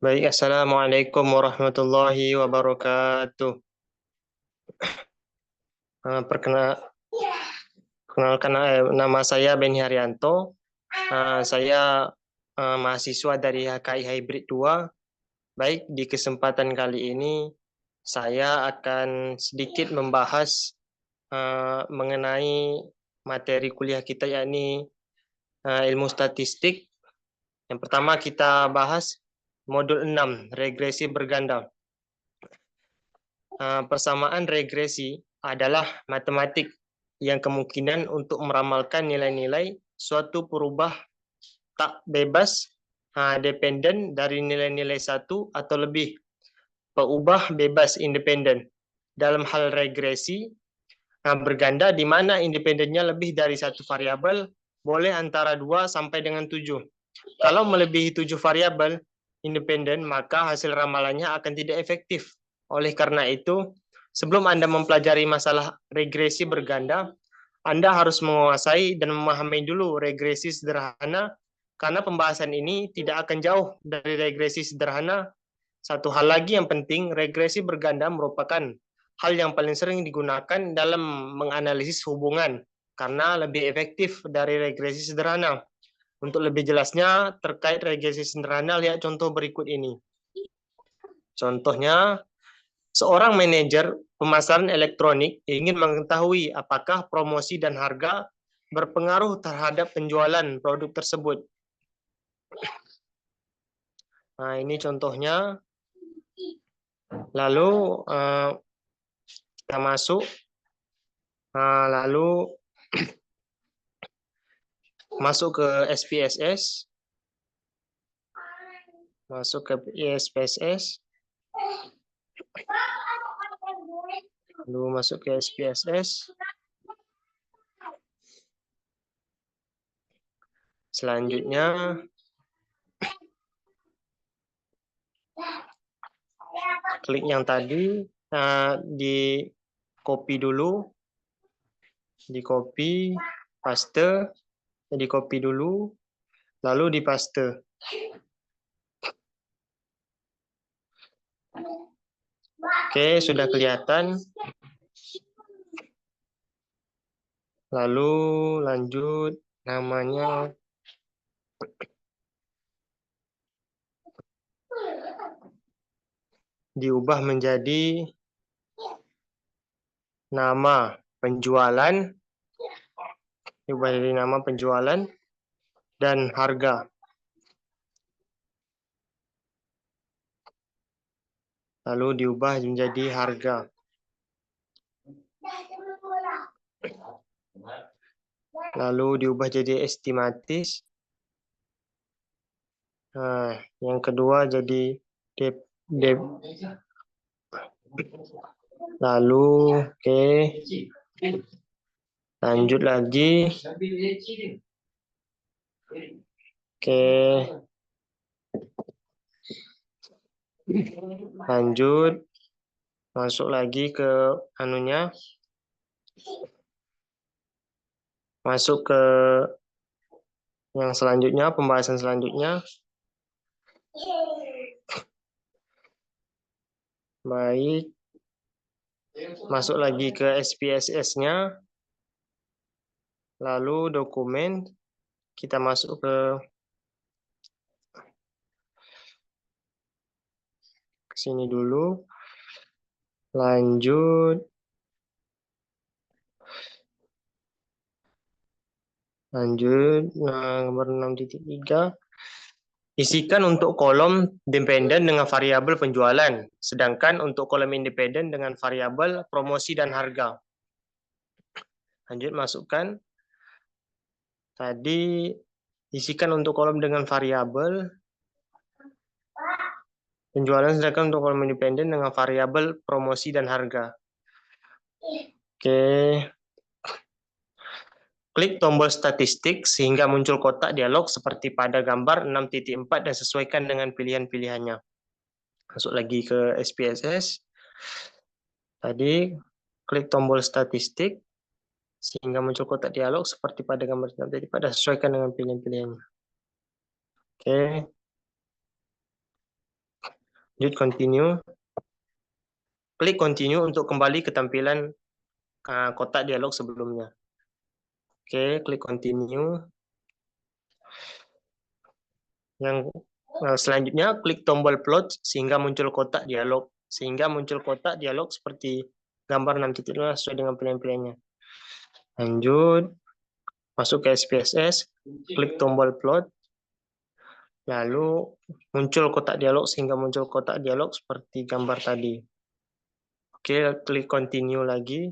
Baik, Assalamualaikum warahmatullahi wabarakatuh. Perkenalkan, nama saya Beni Haryanto. Saya mahasiswa dari HKI Hybrid 2. Baik, di kesempatan kali ini saya akan sedikit membahas mengenai materi kuliah kita, yakni ilmu statistik. Yang pertama kita bahas modul 6, regresi berganda. Persamaan regresi adalah matematik yang kemungkinan untuk meramalkan nilai-nilai suatu perubah tak bebas dependen dari nilai-nilai satu atau lebih perubah bebas independen. Dalam hal regresi berganda di mana independennya lebih dari satu variabel, boleh antara 2 sampai dengan 7. Kalau melebihi 7 variabel independen, maka hasil ramalannya akan tidak efektif. Oleh karena itu, sebelum Anda mempelajari masalah regresi berganda, Anda harus menguasai dan memahami dulu regresi sederhana, karena pembahasan ini tidak akan jauh dari regresi sederhana. Satu hal lagi yang penting, regresi berganda merupakan hal yang paling sering digunakan dalam menganalisis hubungan, karena lebih efektif dari regresi sederhana. Untuk lebih jelasnya terkait regresi sederhana, lihat contoh berikut ini. Contohnya, seorang manajer pemasaran elektronik ingin mengetahui apakah promosi dan harga berpengaruh terhadap penjualan produk tersebut. Nah, ini contohnya. Lalu kita masuk. Lalu masuk ke SPSS. Masuk ke SPSS. Lalu masuk ke SPSS. Selanjutnya klik yang tadi, di copy dulu, di copy, paste, di copy dulu, lalu di paste. Oke, sudah kelihatan. Lalu lanjut, namanya diubah menjadi nama penjualan, diubah dari nama penjualan dan harga. Lalu diubah menjadi harga. Lalu diubah jadi estimatis. Nah, yang kedua jadi dep. Lalu oke. Lanjut lagi. Oke. Lanjut. Masuk lagi ke anunya. Masuk ke yang selanjutnya, pembahasan selanjutnya. Baik. Masuk lagi ke SPSS-nya. Lalu dokumen. Kita masuk ke sini dulu. Lanjut. Nomor 6.3. Isikan untuk kolom dependen dengan variabel penjualan, sedangkan untuk kolom independen dengan variabel promosi dan harga. Lanjut, masukkan. Tadi isikan untuk kolom dengan variabel penjualan, sedangkan untuk kolom independen dengan variabel promosi dan harga. Oke. Klik tombol statistik sehingga muncul kotak dialog seperti pada gambar 6.4 dan sesuaikan dengan pilihan-pilihannya. Masuk lagi ke SPSS. Tadi klik tombol statistik sehingga muncul kotak dialog seperti pada gambar 6.4 dan sesuaikan dengan pilihan-pilihannya. Oke. Lanjut continue. Klik continue untuk kembali ke tampilan kotak dialog sebelumnya. Oke, klik continue. Yang selanjutnya klik tombol plot sehingga muncul kotak dialog. Sehingga muncul kotak dialog seperti gambar 6.0 sesuai dengan pilihan-pilihannya. Lanjut, masuk ke SPSS, klik tombol plot, lalu muncul kotak dialog sehingga muncul kotak dialog seperti gambar tadi. Oke, klik continue lagi.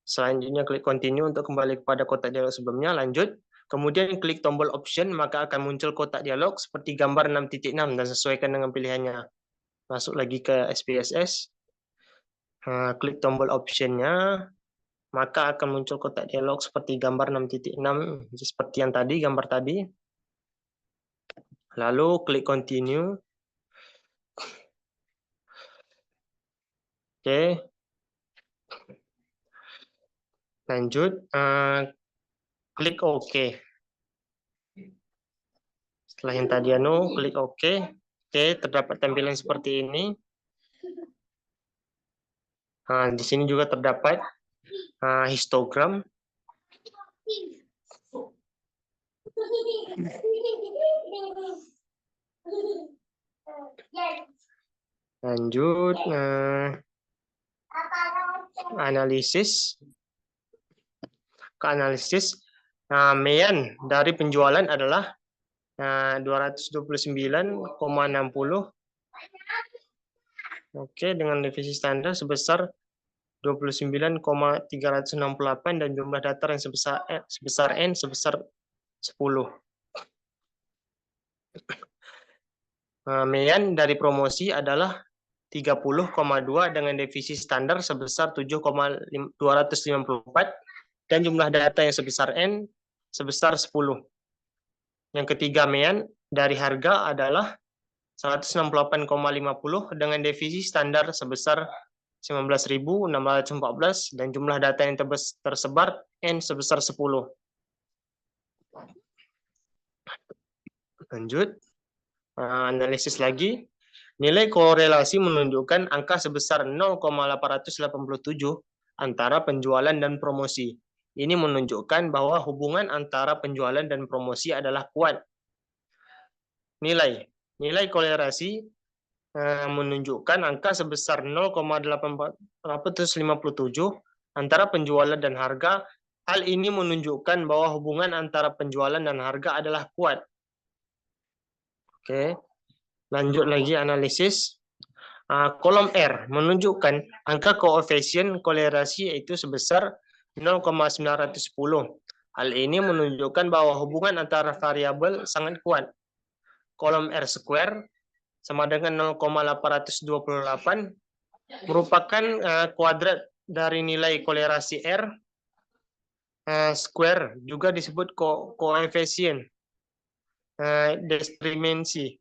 Selanjutnya klik continue untuk kembali kepada kotak dialog sebelumnya. Lanjut, kemudian klik tombol option, maka akan muncul kotak dialog seperti gambar 6.6 dan sesuaikan dengan pilihannya. Masuk lagi ke SPSS, klik tombol option-nya, maka akan muncul kotak dialog seperti gambar 6.6, seperti yang tadi, gambar tadi. Lalu klik continue. Oke. Lanjut, klik OK. Setelah yang tadi klik OK. Oke, terdapat tampilan seperti ini. Di sini juga terdapat histogram. Lanjut, analisis. Ke analisis, mean dari penjualan adalah 229,60. Oke, dengan divisi standar sebesar 29,368 dan jumlah data yang sebesar N sebesar 10. Mean dari promosi adalah 30,2 dengan divisi standar sebesar 7,254 dan jumlah data yang sebesar N sebesar 10. Yang ketiga, mean dari harga adalah 168,50 dengan divisi standar sebesar 19.614 dan jumlah data yang tersebar N sebesar 10. Lanjut, analisis lagi. Nilai korelasi menunjukkan angka sebesar 0,887 antara penjualan dan promosi. Ini menunjukkan bahwa hubungan antara penjualan dan promosi adalah kuat. Nilai korelasi menunjukkan angka sebesar 0,857 antara penjualan dan harga. Hal ini menunjukkan bahwa hubungan antara penjualan dan harga adalah kuat. Oke, lanjut lagi analisis. Kolom R menunjukkan angka koefisien korelasi yaitu sebesar 0,910. Hal ini menunjukkan bahwa hubungan antara variabel sangat kuat. Kolom R square sama dengan 0,828 merupakan kuadrat dari nilai korelasi R square, juga disebut koefisien dimensi.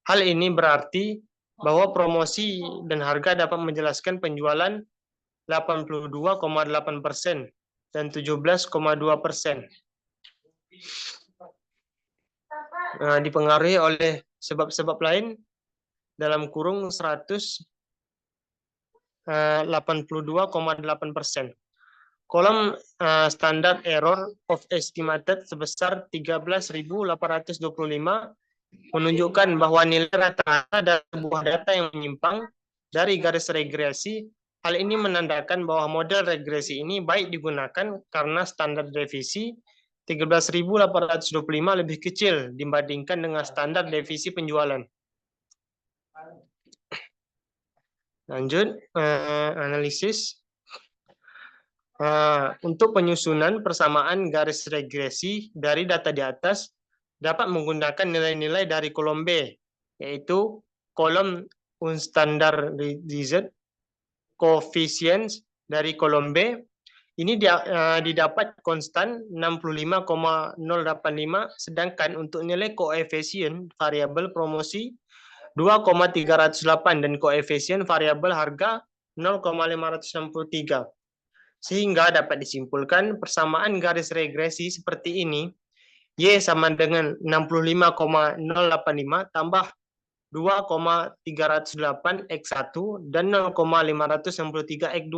Hal ini berarti bahwa promosi dan harga dapat menjelaskan penjualan 82,8% dan 17,2%. Dipengaruhi oleh sebab-sebab lain dalam kurung 182,8%. Kolom standar error of estimated sebesar 13.825 menunjukkan bahwa nilai rata-rata dari sebuah data yang menyimpang dari garis regresi. Hal ini menandakan bahwa model regresi ini baik digunakan karena standar devisi 13.825 lebih kecil dibandingkan dengan standar devisi penjualan. Lanjut, analisis. Untuk penyusunan persamaan garis regresi dari data di atas dapat menggunakan nilai-nilai dari kolom B, yaitu kolom unstandardized coefficients dari kolom B. Ini didapat konstan 65,085, sedangkan untuk nilai koefisien variabel promosi 2,308 dan koefisien variabel harga 0,563. Sehingga dapat disimpulkan persamaan garis regresi seperti ini Y sama dengan 65,085 tambah 2,308 X1 dan 0,563 X2.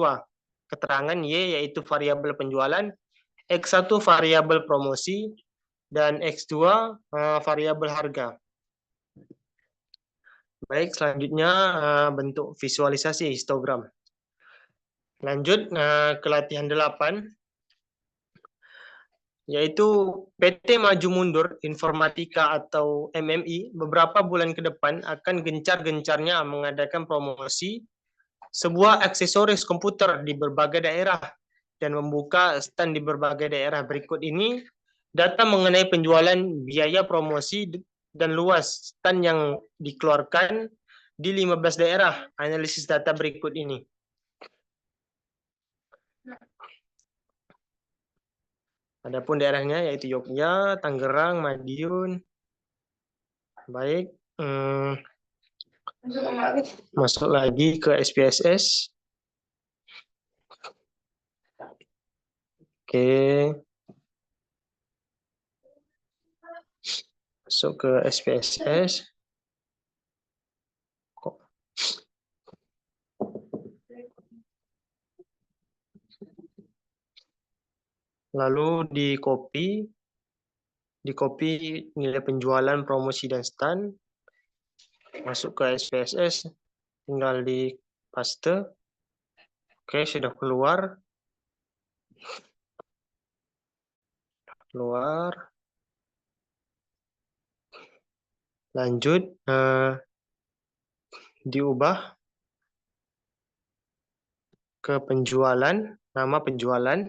Keterangan Y yaitu variabel penjualan, X1 variabel promosi, dan X2 variabel harga. Baik, selanjutnya bentuk visualisasi histogram. Lanjut ke latihan 8, yaitu PT Maju Mundur Informatika atau MMI beberapa bulan ke depan akan gencar-gencarnya mengadakan promosi sebuah aksesoris komputer di berbagai daerah dan membuka stand di berbagai daerah. Berikut ini data mengenai penjualan, biaya promosi, dan luas stand yang dikeluarkan di 15 daerah. Analisis data berikut ini. Adapun daerahnya yaitu Yogyakarta, Tangerang, Madiun. Baik, masuk lagi ke SPSS. Oke, masuk ke SPSS. Lalu di copy nilai penjualan, promosi, dan stand. Masuk ke SPSS, tinggal di paste. Oke, sudah keluar. Lanjut, diubah ke penjualan, nama penjualan.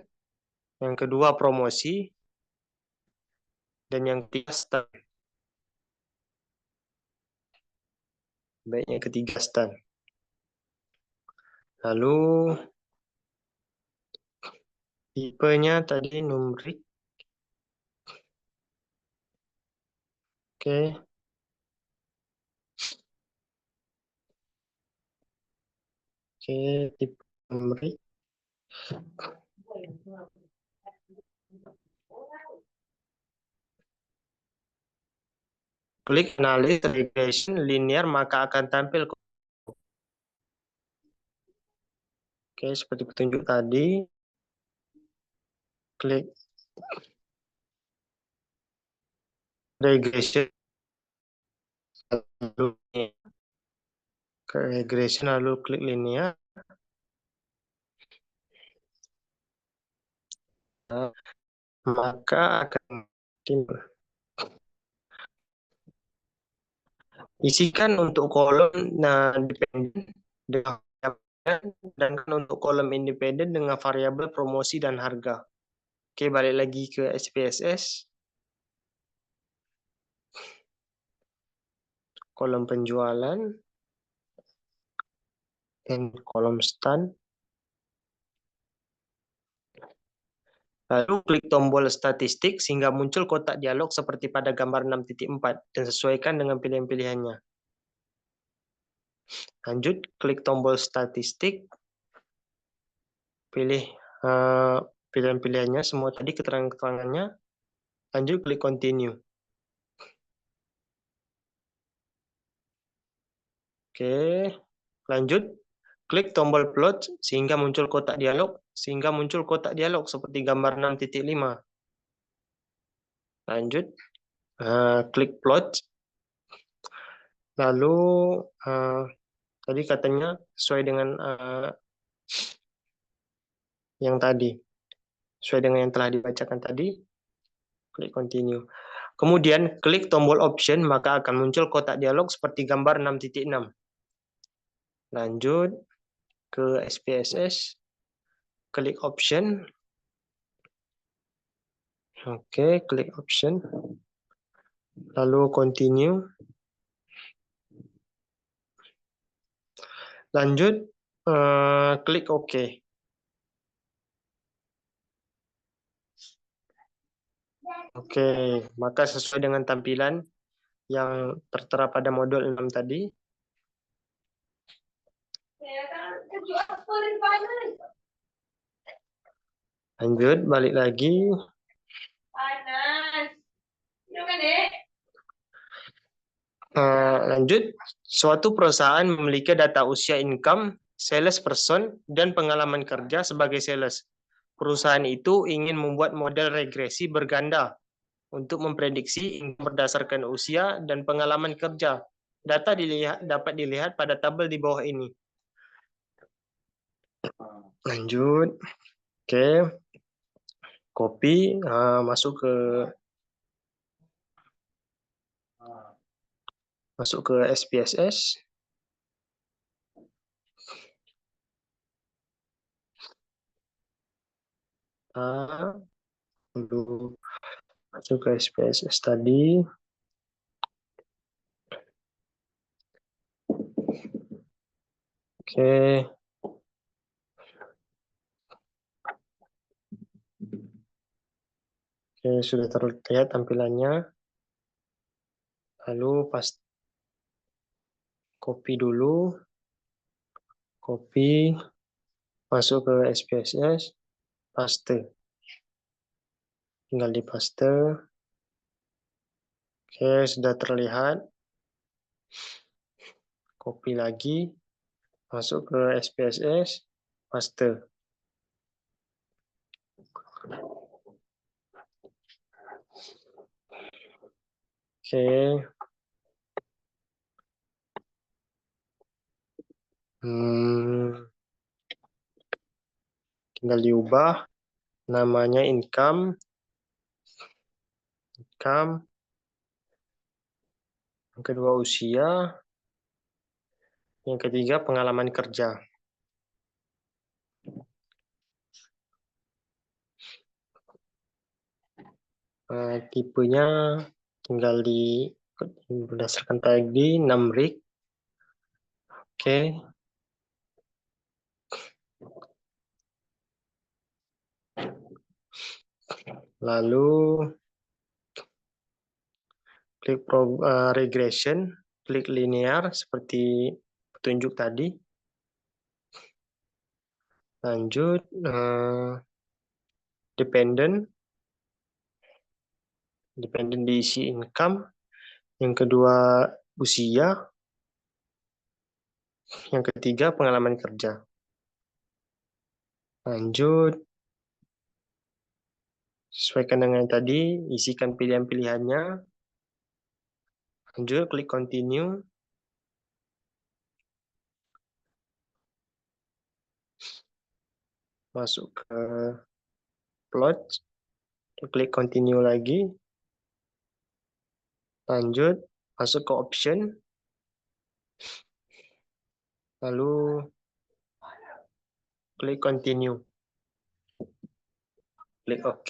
Yang kedua promosi, dan yang ketiga stand. Baiknya ketiga stand. Lalu tipenya tadi numerik. Oke. Oke, tipe numerik. Klik analysis regression linear maka akan tampil. Oke, seperti petunjuk tadi. Klik regression. Ke regression lalu klik linear. Maka akan timbul. Isikan untuk kolom dependen dengan dan untuk kolom independen dengan variabel promosi dan harga. Oke, balik lagi ke SPSS. Kolom penjualan dan kolom stand. Lalu klik tombol statistik sehingga muncul kotak dialog seperti pada gambar 6.4 dan sesuaikan dengan pilihan-pilihannya. Lanjut, klik tombol statistik, pilih pilihan-pilihannya, semua tadi keterangan-keterangannya. Lanjut, klik continue. Oke, lanjut, klik tombol plot sehingga muncul kotak dialog, seperti gambar 6.5. Lanjut, klik plot. Lalu tadi katanya sesuai dengan yang tadi, sesuai dengan yang telah dibacakan tadi, klik continue. Kemudian klik tombol option maka akan muncul kotak dialog seperti gambar 6.6. Lanjut ke SPSS, klik option. Oke, klik option. Lalu continue. Lanjut, klik OK. Oke, maka sesuai dengan tampilan yang tertera pada modul 6 tadi. Lanjut, balik lagi. Lanjut, suatu perusahaan memiliki data usia income, sales person, dan pengalaman kerja sebagai sales. Perusahaan itu ingin membuat model regresi berganda untuk memprediksi income berdasarkan usia dan pengalaman kerja. Data dapat dilihat pada tabel di bawah ini. Lanjut, oke, copy, masuk ke SPSS. Dulu masuk ke SPSS tadi. Oke. Oke, sudah terlihat tampilannya. Lalu copy dulu. Copy, masuk ke SPSS, paste. Tinggal di paste. Oke, sudah terlihat. Copy lagi, masuk ke SPSS, paste. Oke. Tinggal diubah. Namanya income. Yang kedua usia. Yang ketiga pengalaman kerja. Tipenya tinggal berdasarkan tadi 6 rig. Oke. Lalu klik regression, klik linear seperti petunjuk tadi. Lanjut dependent diisi income. Yang kedua usia. Yang ketiga pengalaman kerja. Lanjut, sesuaikan dengan tadi, isikan pilihan-pilihannya. Lanjut, klik continue. Masuk ke plot, klik continue lagi. Lanjut, masuk ke option. Lalu klik continue. Klik OK.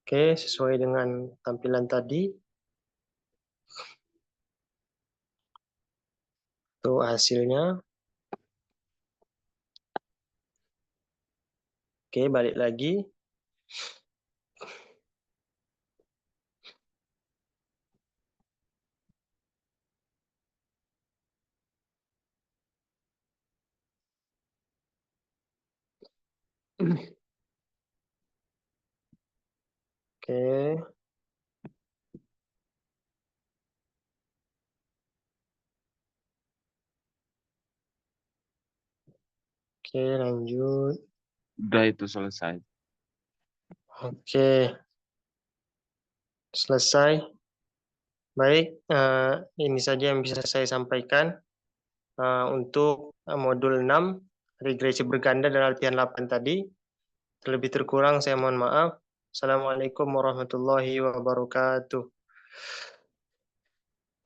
Oke, sesuai dengan tampilan tadi. Itu hasilnya. Oke, balik lagi. Oke. Oke, lanjut. Udah itu selesai. Oke. Selesai. Baik, ini saja yang bisa saya sampaikan untuk modul 6, regresi berganda dan latihan 8 tadi. Terlebih terkurang saya mohon maaf. Assalamualaikum warahmatullahi wabarakatuh.